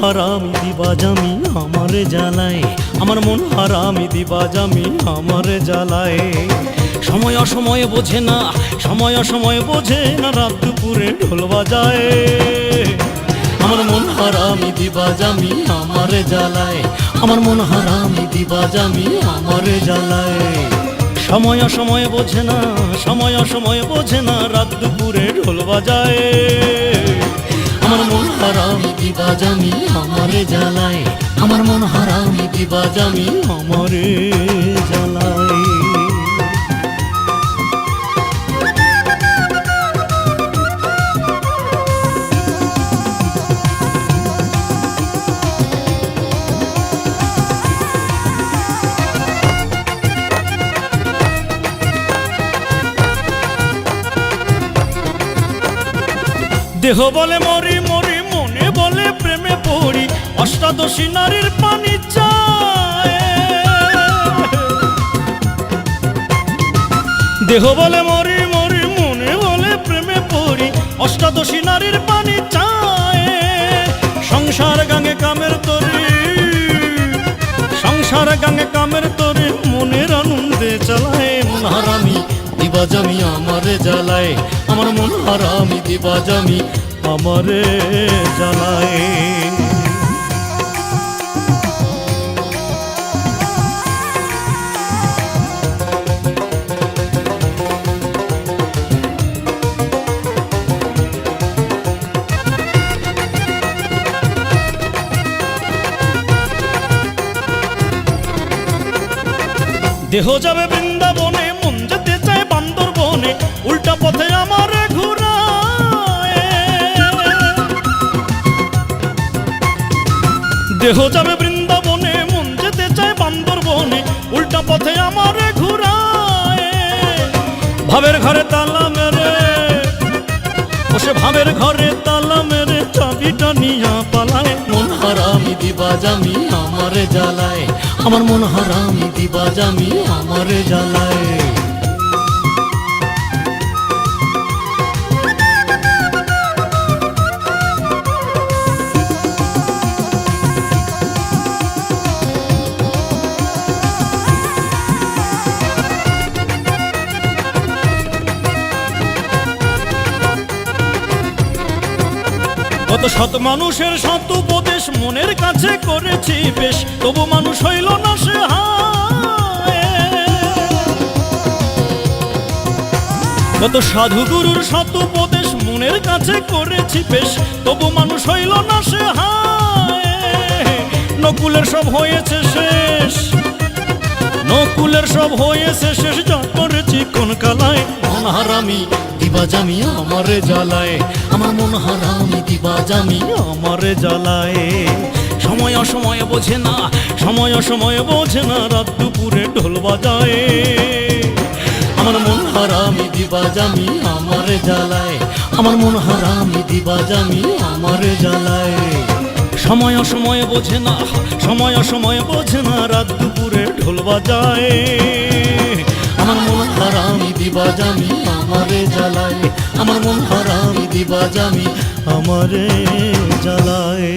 হারামি দিবাজামি আমারে জ্বালায়, আমার মন হারামি দিবাজামি আমারে জ্বালায়। সময় অসময়ে বোঝে না, সময় অসময়ে বোঝে না, রাত দুপুরে ঢোল বাজায়। আমার মন হারামি দিবাজামি আমারে জ্বালায়, আমার মন হারামি দিবাজামি আমারে জ্বালায়। সময় অসময়ে বোঝে না, সময় অসময়ে বোঝে না, রাত দুপুরে ঢোল বাজায়। আমার মন হারামি দিবাজামি আমারে জ্বালায়, আমার মন হারামি দিবাজামি আমারে জ্বালায়। দেহ বলে মরি মরি, মনে বলে প্রেমে পড়ি, অষ্টাদশী নারীর পানি চায়। দেহ বলে মরি মরি, মনে বলে প্রেমে পড়ি, অষ্টাদশী নারীর পানি চায়। সংসার গাঙে কামের তরি, সংসার গাঙে কামের তরি, মনের আনন্দে চালায়। মন হারামি দিবাজামি আমারে জ্বালায়, আমার মন হারামি দিবাজামি আমারে জ্বালায়। দেহ যাবে বৃন্দাবনে, মন যেতে চায় বান্দরবনে, উল্টা পথে আমারে ঘুরায়। দেহ যাবে বৃন্দাবনে, মন যেতে চায় বান্দরবনে, উল্টা পথে আমারে ঘুরায়। ভাবের ঘরে তালা মেরে বসে, ভাবের ঘরে তালা মেরে, চাবিটা নিয়া পালায়। মন হারামি দিবাজামি আমারে জ্বালায়, আমার মন হারামি দিবাজামি আমারে জ্বালায়। কত শত মানুষের শত উপদেশ মনের কাছে করেছি বেশ, তবু মানুষ হইল না সে হায়। কত সাধু গুরুর শত উপদেশ মনের কাছে করেছি বেশ, তবু মানুষ হইল না সে হায়। নকুলের সব হয়েছে শেষ, নকুলের সব হয়েছে শেষ, যা করেছি কোন কালায়। মন হারামি দিবাজামি আমারে জ্বালায়, আমার মন হারামি দিবাজামি আমারে জ্বালায়। সময় অসময়ে বোঝে না, সময় অসময়ে বোঝে না, রাত দুপুরে ঢোল বাজায়। আমার মন হারামি দিবাজামি আমারে জ্বালায়, আমার মন হারামি দিবাজামি আমারে জ্বালায়। সময় অসময়ে বোঝে না, সময় অসময়ে বোঝে না, রাত দুপুরে ঢোল বাজায়। আমার মন হারামি দিবাজামি আমারে জ্বালায়, আমার মন হারামি দিবাজামি আমারে জ্বালায়।